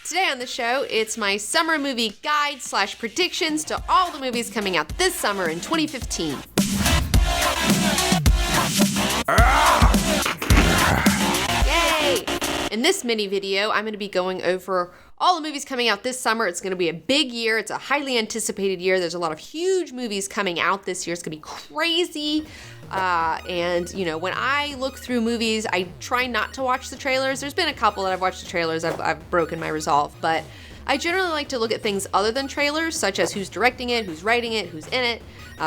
Today on the show, it's my summer movie guide / predictions to all the movies coming out this summer in 2015. Yay! In this mini video, I'm going to be going over all the movies coming out this summer. It's going to be a big year. It's a highly anticipated year. There's a lot of huge movies coming out this year. It's going to be crazy. And, you know, when I look through movies, I try not to watch the trailers. There's been a couple that I've watched the trailers. I've broken my resolve. But I generally like to look at things other than trailers, such as who's directing it, who's writing it, who's in it,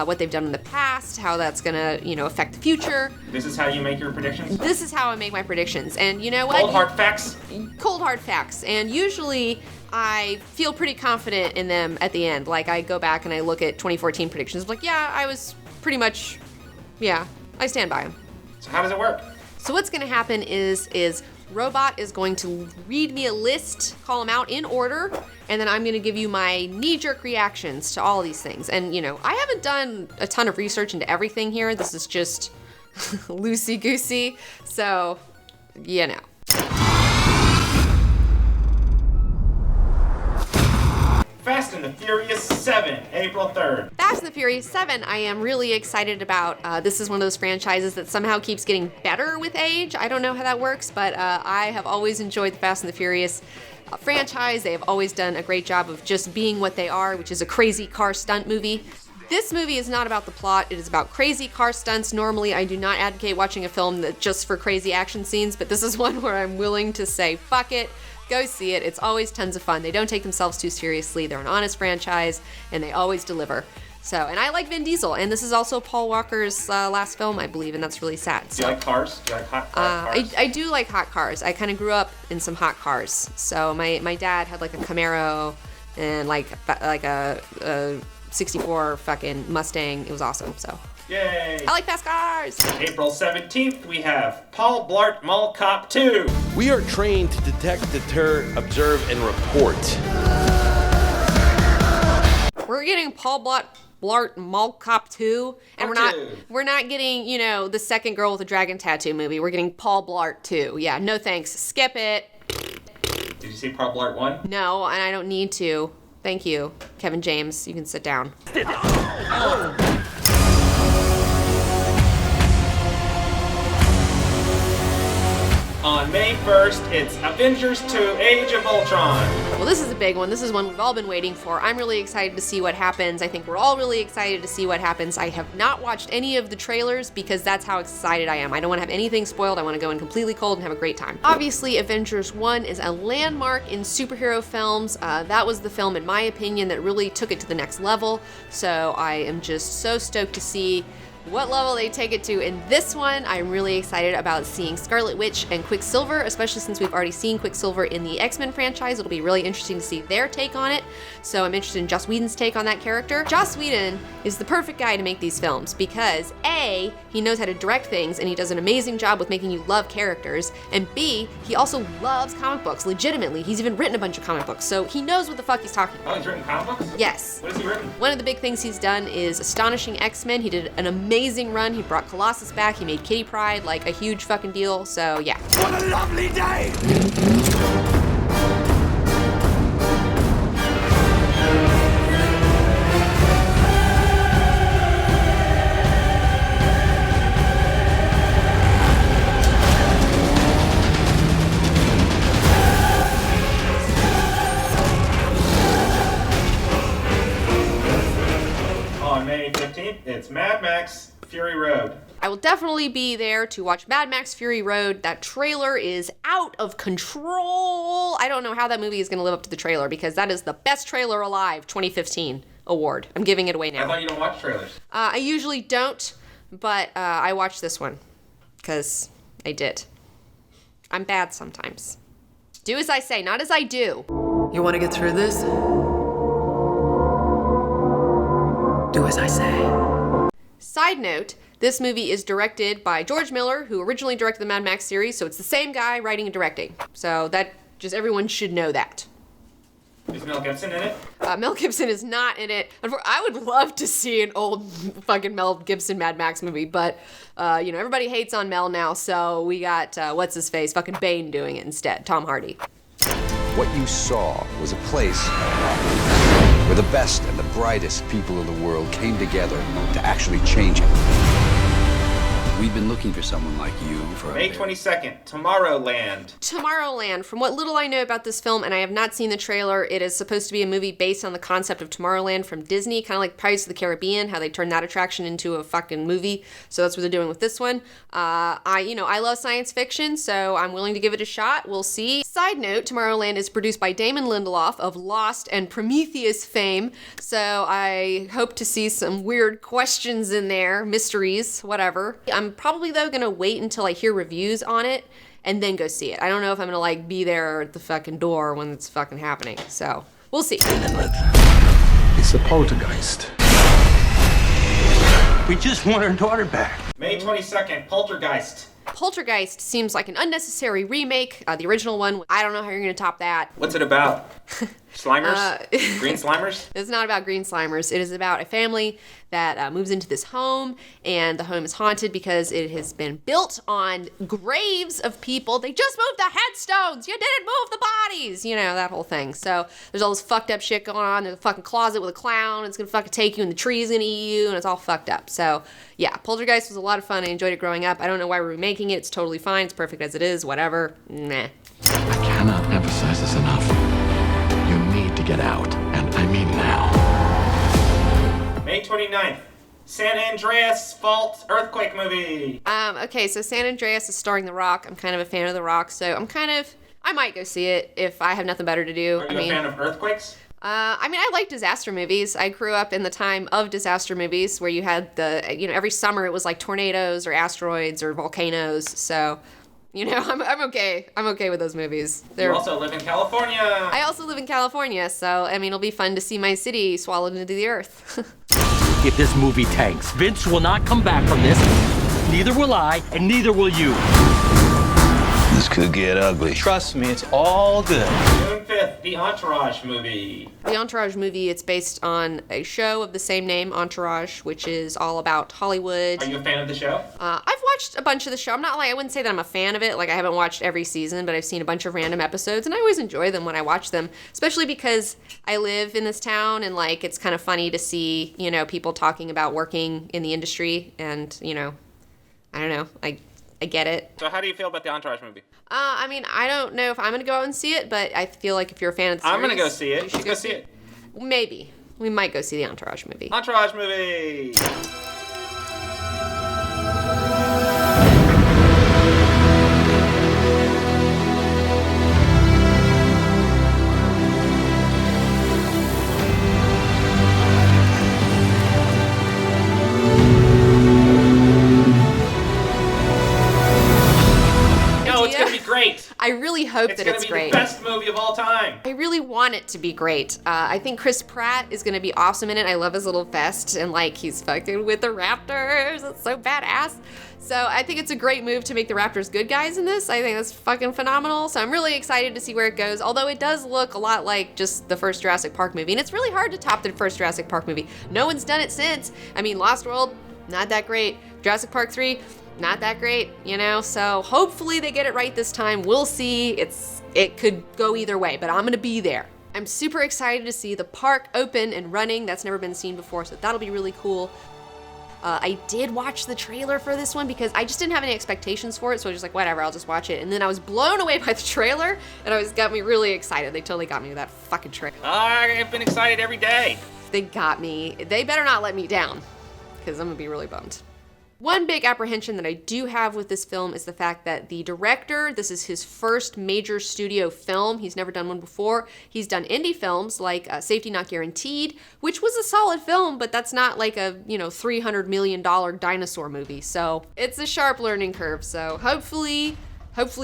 what they've done in the past, how that's going to, you know, affect the future. This is how you make your predictions? This is how I make my predictions. And you know what? Cold hard facts? Cold hard facts. And usually I feel pretty confident in them at the end. Like, I go back and I look at 2014 predictions. I'm like, yeah, I was pretty much, yeah, I stand by them. So how does it work? So what's going to happen is Robot is going to read me a list, call them out in order, and then I'm going to give you my knee-jerk reactions to all these things. And, you know, I haven't done a ton of research into everything here. This is just loosey-goosey, so, you know. Fast and the Furious 7, April 3rd. Fast and the Furious 7, I am really excited about. This is one of those franchises that somehow keeps getting better with age. I don't know how that works, but I have always enjoyed the Fast and the Furious franchise. They have always done a great job of just being what they are, which is a crazy car stunt movie. This movie is not about the plot, it is about crazy car stunts. Normally, I do not advocate watching a film that just for crazy action scenes, but this is one where I'm willing to say, fuck it. Go see it. It's always tons of fun. They don't take themselves too seriously. They're an honest franchise, and they always deliver. So, and I like Vin Diesel, and this is also Paul Walker's last film, I believe, and that's really sad. So, do you like cars? Do you like hot cars? I do like hot cars. I kind of grew up in some hot cars. So my dad had like a Camaro and like a 64 fucking Mustang. It was awesome. So. Yay! I like fast cars! April 17th, we have Paul Blart Mall Cop 2. We are trained to detect, deter, observe, and report. We're getting Paul Blart Mall Cop 2, and we're not getting, you know, the second girl with a dragon tattoo movie. We're getting Paul Blart 2. Yeah, no thanks. Skip it. Did you see Paul Blart 1? No, and I don't need to. Thank you, Kevin James. You can sit down. On May 1st, it's Avengers 2, Age of Ultron. Well, this is a big one. This is one we've all been waiting for. I'm really excited to see what happens. I think we're all really excited to see what happens. I have not watched any of the trailers because that's how excited I am. I don't want to have anything spoiled. I want to go in completely cold and have a great time. Obviously, Avengers 1 is a landmark in superhero films. That was the film, in my opinion, that really took it to the next level. So I am just so stoked to see what level they take it to in this one. I'm really excited about seeing Scarlet Witch and Quicksilver, especially since we've already seen Quicksilver in the X-Men franchise. It'll be really interesting to see their take on it. So I'm interested in Joss Whedon's take on that character. Joss Whedon is the perfect guy to make these films because A, he knows how to direct things and he does an amazing job with making you love characters, and B, he also loves comic books, legitimately. He's even written a bunch of comic books, so he knows what the fuck he's talking about. Oh, he's written comic books? Yes. What has he written? One of the big things he's done is Astonishing X-Men. He did an amazing run. He brought Colossus back. He made Kitty Pryde like a huge fucking deal. So yeah. What a lovely day! On May 15th, it's Mad Max Fury Road. I will definitely be there to watch Mad Max Fury Road. That trailer is out of control. I don't know how that movie is going to live up to the trailer because that is the best trailer alive 2015 award. I'm giving it away now. I thought you don't watch trailers. I usually don't, but I watched this one because I did. I'm bad sometimes. Do as I say, not as I do. You want to get through this? Do as I say. Side note, this movie is directed by George Miller, who originally directed the Mad Max series, so it's the same guy writing and directing. So that, just everyone should know that. Is Mel Gibson in it? Mel Gibson is not in it. I would love to see an old fucking Mel Gibson Mad Max movie, but, you know, everybody hates on Mel now, so we got, what's-his-face, fucking Bane doing it instead, Tom Hardy. What you saw was a place where the best and the brightest people in the world came together to actually change it. We've been looking for someone like you for May 22nd, Tomorrowland. Tomorrowland. From what little I know about this film, and I have not seen the trailer, it is supposed to be a movie based on the concept of Tomorrowland from Disney, kind of like Pirates of the Caribbean, how they turned that attraction into a fucking movie. So that's what they're doing with this one. I love science fiction, so I'm willing to give it a shot. We'll see. Side note, Tomorrowland is produced by Damon Lindelof of Lost and Prometheus fame, so I hope to see some weird questions in there, mysteries, whatever. I'm probably, though, gonna wait until I hear reviews on it and then go see it. I don't know if I'm gonna, be there at the fucking door when it's fucking happening, so we'll see. It's a poltergeist. We just want our daughter back. May 22nd, Poltergeist. Poltergeist seems like an unnecessary remake. The original one, I don't know how you're gonna top that. What's it about? Slimers? Green slimers? It's not about green slimers. It is about a family that moves into this home, and the home is haunted because it has been built on graves of people. They just moved the headstones. You didn't move the bodies. You know, that whole thing. So there's all this fucked up shit going on. There's a fucking closet with a clown. It's gonna fucking take you, and the tree's gonna eat you, and it's all fucked up. So yeah, Poltergeist was a lot of fun. I enjoyed it growing up. I don't know why we're remaking it. It's totally fine. It's perfect as it is. Whatever. Nah. I cannot emphasize this enough. You need to get out, and I mean now. May 29th, San Andreas Fault Earthquake movie. Okay, so San Andreas is starring The Rock. I'm kind of a fan of The Rock, so I might go see it if I have nothing better to do. Are you a fan of earthquakes? I like disaster movies. I grew up in the time of disaster movies where you had every summer it was like tornadoes or asteroids or volcanoes. So, I'm okay. I'm okay with those movies. You also live in California. I also live in California, so, it'll be fun to see my city swallowed into the earth. If this movie tanks, Vince will not come back from this. Neither will I, and neither will you. This could get ugly. Trust me, it's all good. June 5th, the Entourage movie. The Entourage movie, it's based on a show of the same name, Entourage, which is all about Hollywood. Are you a fan of the show? I've watched a bunch of the show. I wouldn't say that I'm a fan of it. I haven't watched every season, but I've seen a bunch of random episodes, and I always enjoy them when I watch them, especially because I live in this town, and, it's kind of funny to see, people talking about working in the industry, and, I don't know, I get it. So how do you feel about the Entourage movie? I don't know if I'm going to go out and see it, but I feel like if you're a fan of the series... I'm going to go see it. You should go see it. Maybe. We might go see the Entourage movie. Entourage movie! Great. I really hope that it's great. It's gonna be the best movie of all time. I really want it to be great. I think Chris Pratt is gonna be awesome in it. I love his little vest and he's fucking with the Raptors. It's so badass. So I think it's a great move to make the Raptors good guys in this. I think that's fucking phenomenal. So I'm really excited to see where it goes. Although it does look a lot like just the first Jurassic Park movie, and it's really hard to top the first Jurassic Park movie. No one's done it since. Lost World, not that great. Jurassic Park 3. Not that great, so hopefully they get it right this time. We'll see. It could go either way, but I'm gonna be there. I'm super excited to see the park open and running. That's never been seen before, so that'll be really cool. I did watch the trailer for this one because I just didn't have any expectations for it, so I was just whatever, I'll just watch it. And then I was blown away by the trailer, and it got me really excited. They totally got me with that fucking trailer. I've been excited every day. They got me. They better not let me down, because I'm gonna be really bummed. One big apprehension that I do have with this film is the fact that the director, this is his first major studio film. He's never done one before. He's done indie films like Safety Not Guaranteed, which was a solid film, but that's not like a, $300 million dinosaur movie. So it's a sharp learning curve. So hopefully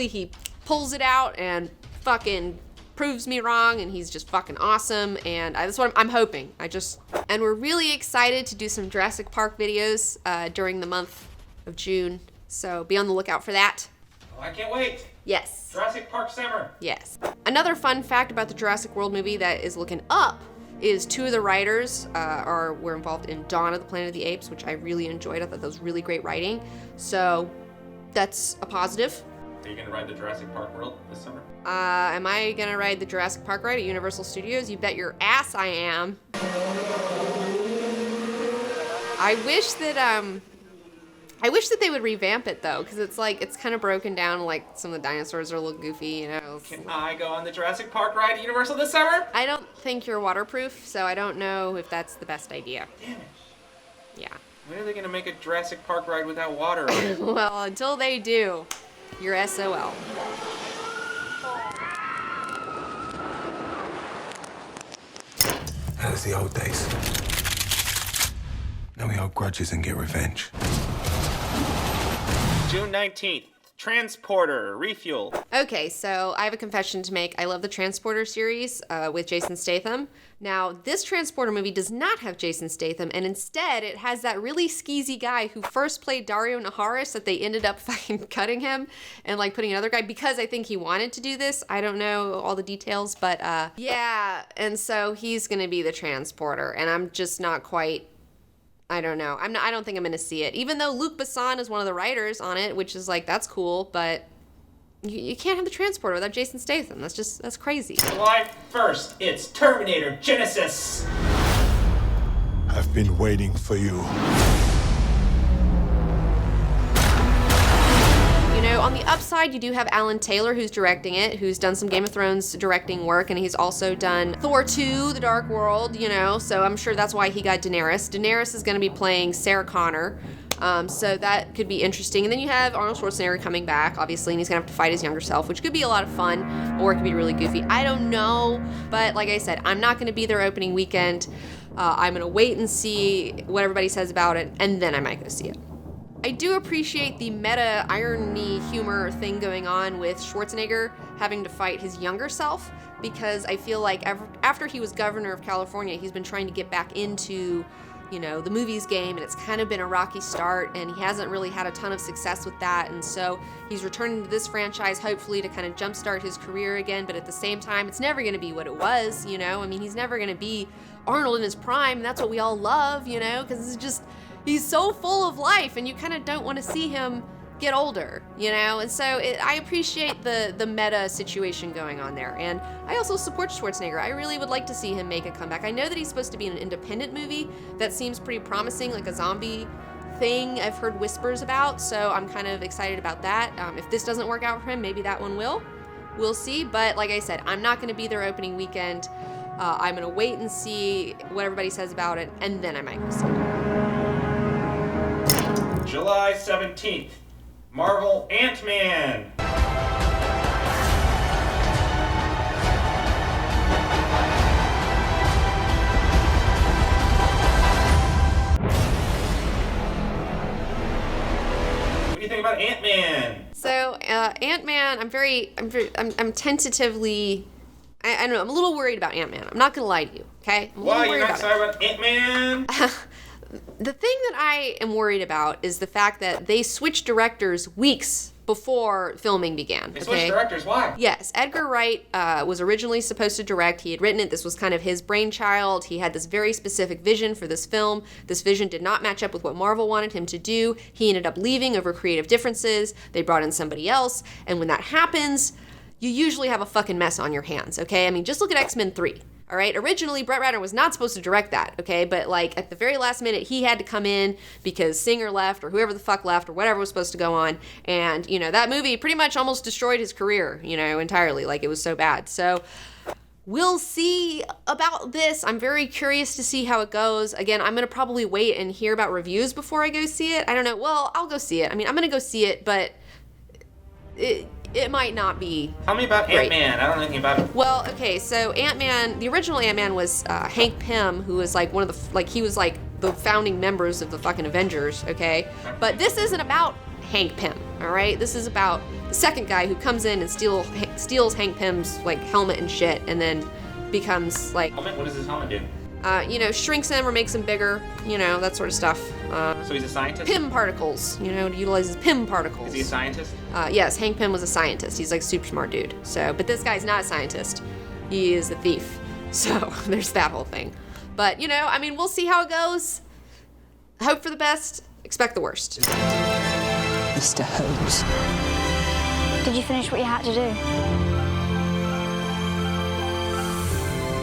he pulls it out and fucking proves me wrong, and he's just fucking awesome, and that's what I'm hoping. And we're really excited to do some Jurassic Park videos during the month of June, so be on the lookout for that. Oh, I can't wait. Yes. Jurassic Park summer. Yes. Another fun fact about the Jurassic World movie that is looking up is two of the writers were involved in Dawn of the Planet of the Apes, which I really enjoyed. I thought that was really great writing, so that's a positive. Are you gonna ride the Jurassic Park World this summer? Am I gonna ride the Jurassic Park ride at Universal Studios? You bet your ass I am. I wish that they would revamp it though, because it's kind of broken down. Like some of the dinosaurs are a little goofy, you know. Can I go on the Jurassic Park ride at Universal this summer? I don't think you're waterproof, so I don't know if that's the best idea. Damn it. Yeah. When are they gonna make a Jurassic Park ride without water on it? Well, until they do, you're SOL. That was the old days. Now we hold grudges and get revenge. June 19th, Transporter, Refueled. Okay, so I have a confession to make. I love the Transporter series with Jason Statham. Now, this Transporter movie does not have Jason Statham, and instead it has that really skeezy guy who first played Dario Naharis that they ended up fucking cutting him and like putting another guy because I think he wanted to do this. I don't know all the details, but yeah, and so he's gonna be the Transporter, and I'm just not quite. I don't know. I don't think I'm gonna see it. Even though Luc Besson is one of the writers on it, which is like that's cool, but you can't have the Transporter without Jason Statham. That's crazy. July 1st, it's Terminator Genysis. I've been waiting for you. You know, on the upside, you do have Alan Taylor, who's directing it, who's done some Game of Thrones directing work, and he's also done Thor 2, The Dark World, you know, so I'm sure that's why he got Daenerys. Daenerys is going to be playing Sarah Connor, so that could be interesting. And then you have Arnold Schwarzenegger coming back, obviously, and he's going to have to fight his younger self, which could be a lot of fun, or it could be really goofy. I don't know, but like I said, I'm not going to be there opening weekend. I'm going to wait and see what everybody says about it, and then I might go see it. I do appreciate the meta irony humor thing going on with Schwarzenegger having to fight his younger self, because I feel like after he was governor of California, he's been trying to get back into, you know, the movies game, and it's kind of been a rocky start, and he hasn't really had a ton of success with that, and so he's returning to this franchise hopefully to kind of jumpstart his career again, but at the same time, it's never going to be what it was, you know? I mean, he's never going to be Arnold in his prime, and that's what we all love, you know, because it's just... he's so full of life, and you kind of don't want to see him get older, you know? And so I appreciate the meta situation going on there. And I also support Schwarzenegger. I really would like to see him make a comeback. I know that he's supposed to be in an independent movie that seems pretty promising, like a zombie thing I've heard whispers about, so I'm kind of excited about that. If this doesn't work out for him, maybe that one will. We'll see, but like I said, I'm not going to be there opening weekend. I'm going to wait and see what everybody says about it, and then I might go see it. July 17th, Marvel Ant-Man. What do you think about Ant-Man? So, Ant-Man, I'm tentatively, I don't know, I'm a little worried about Ant-Man. I'm not gonna lie to you, okay? I'm a little Why worried you're not about sorry about Ant-Man? The thing that I am worried about is the fact that they switched directors weeks before filming began. They switched directors, why? Yes, Edgar Wright was originally supposed to direct. He had written it. This was kind of his brainchild. He had this very specific vision for this film. This vision did not match up with what Marvel wanted him to do. He ended up leaving over creative differences. They brought in somebody else. And when that happens, you usually have a fucking mess on your hands, okay? I mean, just look at X-Men 3. All right, originally Brett Ratner was not supposed to direct that, okay? But like at the very last minute, he had to come in because Singer left or whoever the fuck left or whatever was supposed to go on. And, you know, that movie pretty much almost destroyed his career, you know, entirely. Like it was so bad. So we'll see about this. I'm very curious to see how it goes. Again, I'm going to probably wait and hear about reviews before I go see it. I don't know. Well, I'll go see it. I mean, I'm going to go see it, but it might not be. Tell me about great. Ant-Man. I don't know anything about it. Well, okay, so Ant-Man, the original Ant-Man was Hank Pym, who was like one of the, he was like the founding members of the fucking Avengers, okay? But this isn't about Hank Pym, all right? This is about the second guy who comes in and steals Hank Pym's like helmet and shit, and then becomes like. Helmet? What does his helmet do? You know, shrinks him or makes him bigger, you know, that sort of stuff. So he's a scientist? Pym particles, you know, utilizes Pym particles. Is he a scientist? Yes, Hank Pym was a scientist. He's like a super smart dude. So, but this guy's not a scientist. He is a thief. So there's that whole thing. But, you know, I mean, we'll see how it goes. Hope for the best, expect the worst. Mr. Holmes. Did you finish what you had to do?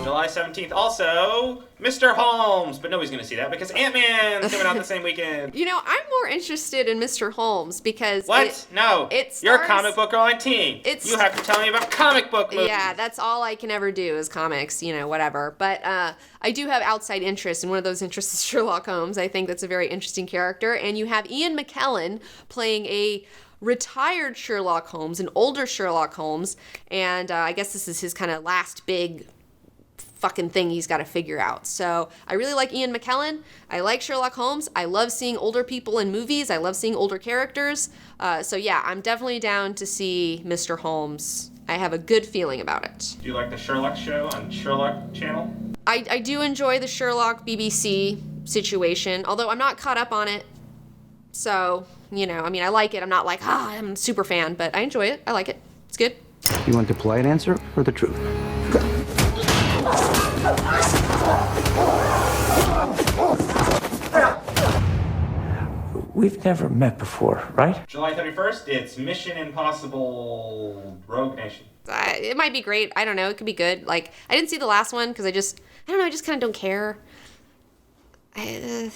July 17th, also, Mr. Holmes. But nobody's going to see that because Ant-Man's coming out the same weekend. You know, I'm more interested in Mr. Holmes because... What? You're a comic book going teen. You have to tell me about comic book movies. Yeah, that's all I can ever do is comics, you know, whatever. But I do have outside interest, and one of those interests is Sherlock Holmes. I think that's a very interesting character. And you have Ian McKellen playing a retired Sherlock Holmes, an older Sherlock Holmes. And I guess this is his kind of last big fucking thing he's got to figure out. So I really like Ian McKellen. I like Sherlock Holmes. I love seeing older people in movies. I love seeing older characters. So yeah, I'm definitely down to see Mr. Holmes. I have a good feeling about it. Do you like the Sherlock show on Sherlock Channel? I do enjoy the Sherlock BBC situation, although I'm not caught up on it. So, you know, I mean, I like it. I'm not like, I'm a super fan, but I enjoy it. I like it. It's good. You want the polite answer or the truth? We've never met before, right? July 31st, it's Mission Impossible Rogue Nation. It might be great. I don't know. It could be good. Like, I didn't see the last one because I don't know. I just kind of don't care. I'm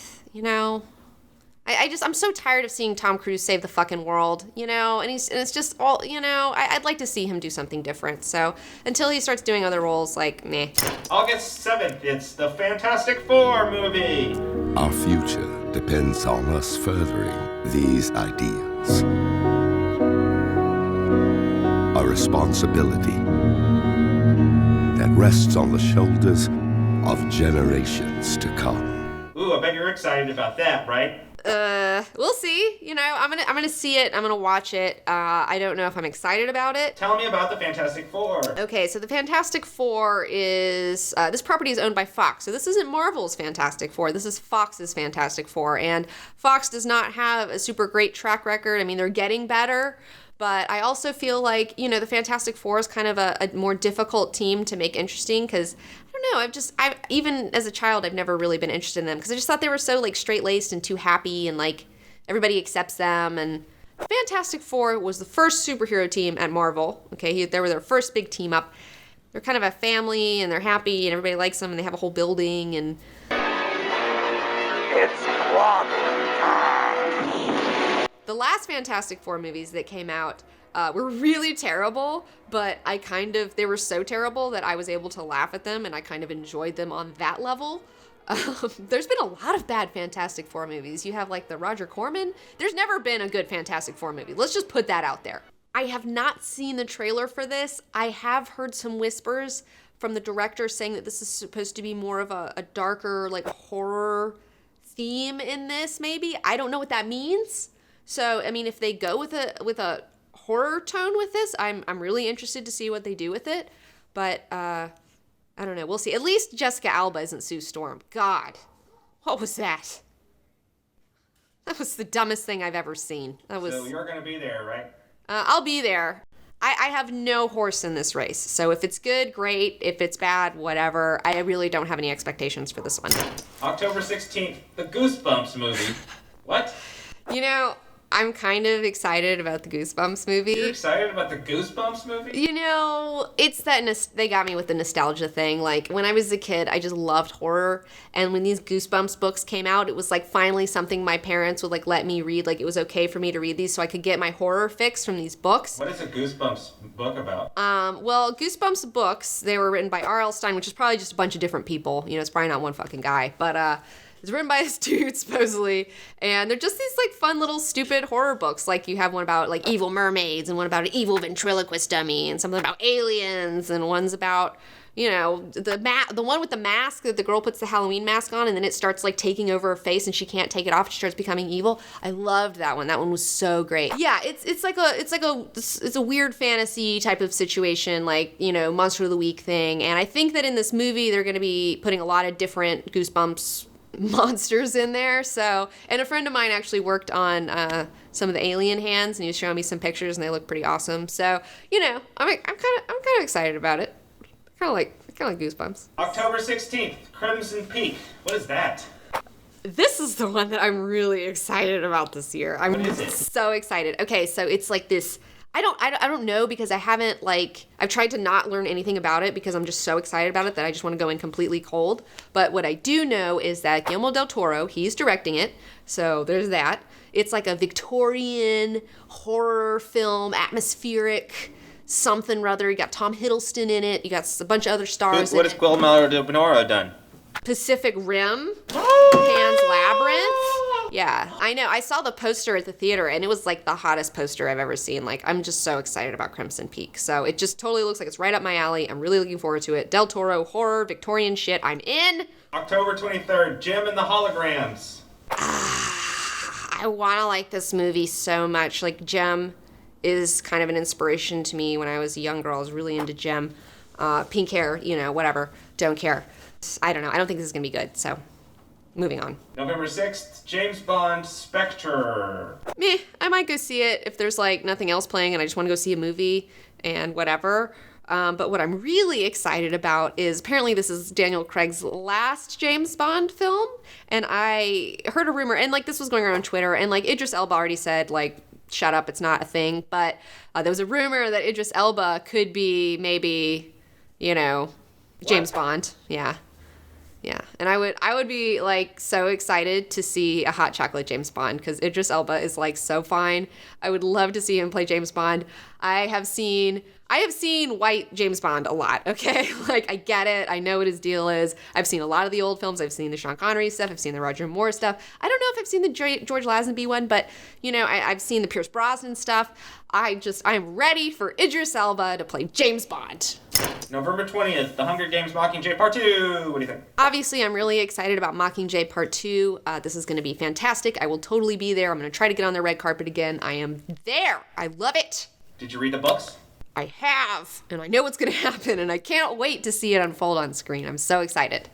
so tired of seeing Tom Cruise save the fucking world, you know, and it's just all, you know, I'd like to see him do something different. So until he starts doing other roles, like, meh. August 7th, it's the Fantastic Four movie. Our future depends on us furthering these ideas. A responsibility that rests on the shoulders of generations to come. Ooh, I bet you're excited about that, right? We'll see. You know, I'm gonna see it. I'm gonna watch it. I don't know if I'm excited about it. Tell me about the Fantastic Four. Okay, so the Fantastic Four is this property is owned by Fox. So this isn't Marvel's Fantastic Four. This is Fox's Fantastic Four, and Fox does not have a super great track record. I mean, they're getting better. But I also feel like, you know, the Fantastic Four is kind of a more difficult team to make interesting because, I don't know, even as a child, I've never really been interested in them because I just thought they were so, like, straight-laced and too happy and, like, everybody accepts them. And Fantastic Four was the first superhero team at Marvel, okay? They were their first big team up. They're kind of a family and they're happy and everybody likes them and they have a whole building and... It's problem time. The last Fantastic Four movies that came out were really terrible, but they were so terrible that I was able to laugh at them and I kind of enjoyed them on that level. There's been a lot of bad Fantastic Four movies. You have like the Roger Corman. There's never been a good Fantastic Four movie. Let's just put that out there. I have not seen the trailer for this. I have heard some whispers from the director saying that this is supposed to be more of a darker, like horror theme in this, maybe. I don't know what that means. So, I mean, if they go with a horror tone with this, I'm really interested to see what they do with it. But I don't know. We'll see. At least Jessica Alba isn't Sue Storm. God, what was that? That was the dumbest thing I've ever seen. So you're gonna be there, right? I'll be there. I have no horse in this race. So if it's good, great. If it's bad, whatever. I really don't have any expectations for this one. October 16th, the Goosebumps movie. What? You know, I'm kind of excited about the Goosebumps movie. You're excited about the Goosebumps movie? You know, it's that they got me with the nostalgia thing. Like, when I was a kid, I just loved horror. And when these Goosebumps books came out, it was like finally something my parents would like let me read. Like, it was okay for me to read these so I could get my horror fix from these books. What is a Goosebumps book about? Well, Goosebumps books, they were written by R.L. Stine, which is probably just a bunch of different people. You know, it's probably not one fucking guy. But, it's written by this dude, supposedly, and they're just these, like, fun little stupid horror books. Like, you have one about, like, evil mermaids, and one about an evil ventriloquist dummy, and something about aliens, and one's about, you know, the one with the mask that the girl puts the Halloween mask on, and then it starts, like, taking over her face, and she can't take it off, she starts becoming evil. I loved that one. That one was so great. Yeah, it's a weird fantasy type of situation, like, you know, Monster of the Week thing, and I think that in this movie, they're gonna be putting a lot of different Goosebumps monsters in there. So, and a friend of mine actually worked on some of the alien hands, and he was showing me some pictures, and they look pretty awesome. So, you know, I'm kind of excited about it. Kind of like Goosebumps. October 16th, Crimson Peak. What is that? This is the one that I'm really excited about this year. I'm so excited. Okay, so it's like this I don't know because I haven't I've tried to not learn anything about it because I'm just so excited about it that I just want to go in completely cold. But what I do know is that Guillermo del Toro, he's directing it. So there's that. It's like a Victorian horror film, atmospheric something or other. You got Tom Hiddleston in it. You got a bunch of other stars in it. What has Guillermo del Toro done? Pacific Rim, Pan's Labyrinth. Yeah, I know. I saw the poster at the theater, and it was like the hottest poster I've ever seen. Like, I'm just so excited about Crimson Peak. So it just totally looks like it's right up my alley. I'm really looking forward to it. Del Toro, horror, Victorian shit. I'm in. October 23rd, Jim and the Holograms. I want to like this movie so much. Like, Gem is kind of an inspiration to me when I was a young girl. I was really into Gem. Pink hair, whatever. Don't care. I don't know. I don't think this is going to be good, so moving on. November 6th, James Bond, Specter. Meh, I might go see it if there's nothing else playing and I just want to go see a movie and whatever. But what I'm really excited about is apparently this is Daniel Craig's last James Bond film. And I heard a rumor, and this was going around on Twitter, and Idris Elba already said, shut up, it's not a thing. But there was a rumor that Idris Elba could be maybe, James Bond. Yeah. Yeah, and I would be so excited to see a hot chocolate James Bond because Idris Elba is so fine. I would love to see him play James Bond. I have seen white James Bond a lot, okay? I get it. I know what his deal is. I've seen a lot of the old films. I've seen the Sean Connery stuff. I've seen the Roger Moore stuff. I don't know if I've seen the George Lazenby one, but, I've seen the Pierce Brosnan stuff. I'm ready for Idris Elba to play James Bond. November 20th, The Hunger Games Mockingjay Part 2. What do you think? Obviously, I'm really excited about Mockingjay Part 2. This is going to be fantastic. I will totally be there. I'm going to try to get on the red carpet again. I am there. I love it. Did you read the books? I have, and I know what's going to happen, and I can't wait to see it unfold on screen. I'm so excited.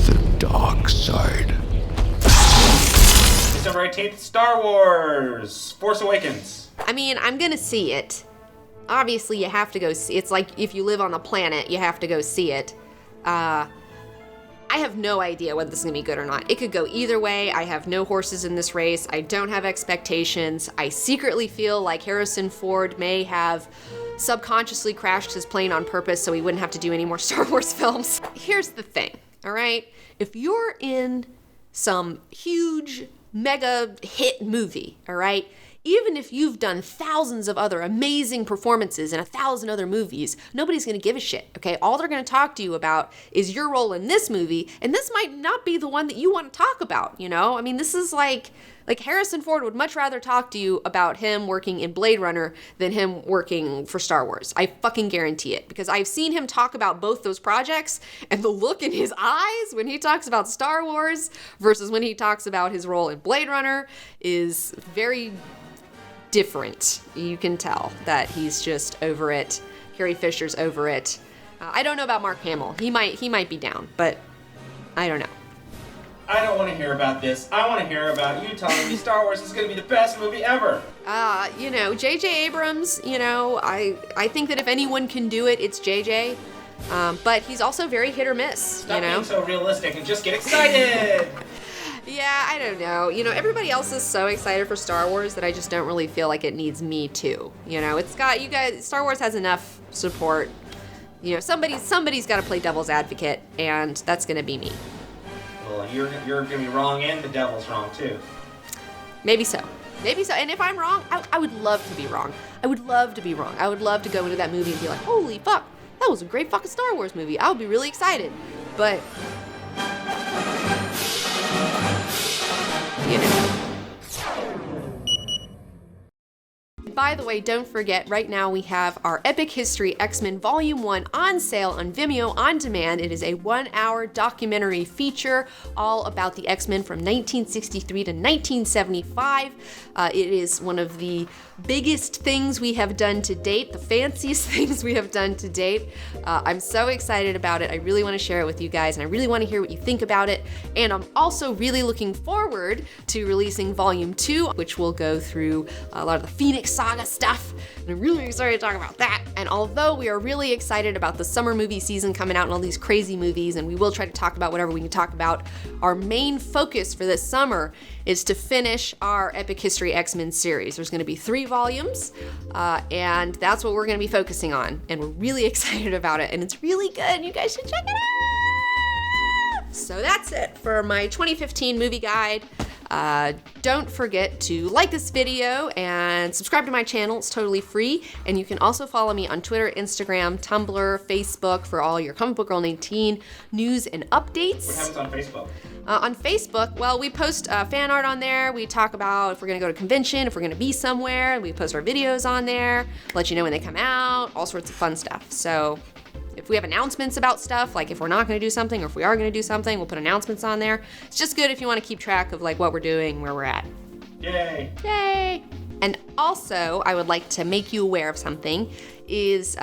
The dark side. December 18th, Star Wars, Force Awakens. I'm going to see it. Obviously, you have to go see it. It's like if you live on the planet, you have to go see it. I have no idea whether this is going to be good or not. It could go either way. I have no horses in this race. I don't have expectations. I secretly feel like Harrison Ford may have subconsciously crashed his plane on purpose so he wouldn't have to do any more Star Wars films. Here's the thing, all right? If you're in some huge mega hit movie, all right? Even if you've done thousands of other amazing performances in 1,000 other movies, nobody's going to give a shit, okay? All they're going to talk to you about is your role in this movie, and this might not be the one that you want to talk about, I mean, this is like Harrison Ford would much rather talk to you about him working in Blade Runner than him working for Star Wars. I fucking guarantee it, because I've seen him talk about both those projects, and the look in his eyes when he talks about Star Wars versus when he talks about his role in Blade Runner is very different. You can tell that he's just over it. Carrie Fisher's over it. I don't know about Mark Hamill. He might be down, but I don't know. I don't want to hear about this. I want to hear about you telling me Star Wars is going to be the best movie ever. J.J. Abrams, I think that if anyone can do it, it's J.J. But he's also very hit or miss, Stop being so realistic and just get excited. Yeah, I don't know. Everybody else is so excited for Star Wars that I just don't really feel like it needs me too. It's got, you guys, Star Wars has enough support. Somebody's got to play devil's advocate, and that's going to be me. Well, you're going to be wrong, and the devil's wrong too. Maybe so. And if I'm wrong, I would love to be wrong. I would love to be wrong. I would love to go into that movie and be like, holy fuck, that was a great fucking Star Wars movie. I would be really excited. But By the way, don't forget, right now we have our Epic History X-Men Volume 1 on sale on Vimeo-On-Demand. It is a 1-hour documentary feature all about the X-Men from 1963 to 1975. It is one of the biggest things we have done to date, the fanciest things we have done to date. I'm so excited about it. I really want to share it with you guys, and I really want to hear what you think about it. And I'm also really looking forward to releasing Volume 2, which will go through a lot of the Phoenix Saga stuff, and I'm really excited to talk about that. And although we are really excited about the summer movie season coming out and all these crazy movies, and we will try to talk about whatever we can talk about, our main focus for this summer is to finish our Epic History X-Men series. There's going to be 3 volumes, and that's what we're going to be focusing on, and we're really excited about it, and it's really good. You guys should check it out! So that's it for my 2015 movie guide. Don't forget to like this video and subscribe to my channel. It's totally free. And you can also follow me on Twitter, Instagram, Tumblr, Facebook for all your Comic Book Girl 19 news and updates. What happens on Facebook? On Facebook, well, we post fan art on there. We talk about if we're gonna go to a convention, if we're gonna be somewhere. We post our videos on there, let you know when they come out, all sorts of fun stuff. So if we have announcements about stuff, like if we're not gonna do something or if we are gonna do something, we'll put announcements on there. It's just good if you wanna keep track of like what we're doing, where we're at. Yay! Yay! And also, I would like to make you aware of something is,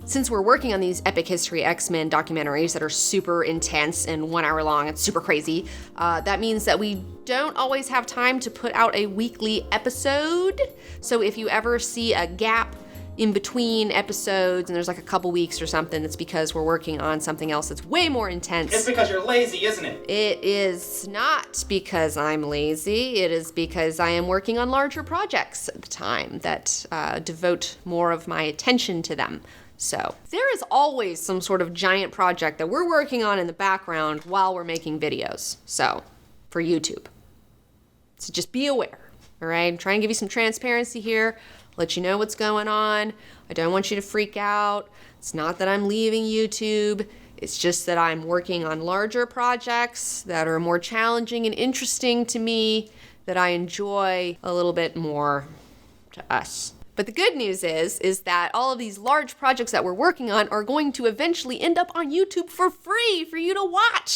since we're working on these Epic History X-Men documentaries that are super intense and 1 hour long and super crazy, that means that we don't always have time to put out a weekly episode. So if you ever see a gap in between episodes and there's like a couple weeks or something, it's because we're working on something else that's way more intense. It's because you're lazy, isn't it? It is not because I'm lazy. It is because I am working on larger projects at the time that devote more of my attention to them. So there is always some sort of giant project that we're working on in the background while we're making videos. So for YouTube. So just be aware, all right? I'm trying to give you some transparency here. Let you know what's going on. I don't want you to freak out. It's not that I'm leaving YouTube. It's just that I'm working on larger projects that are more challenging and interesting to me, that I enjoy a little bit more to us. But the good news is that all of these large projects that we're working on are going to eventually end up on YouTube for free for you to watch.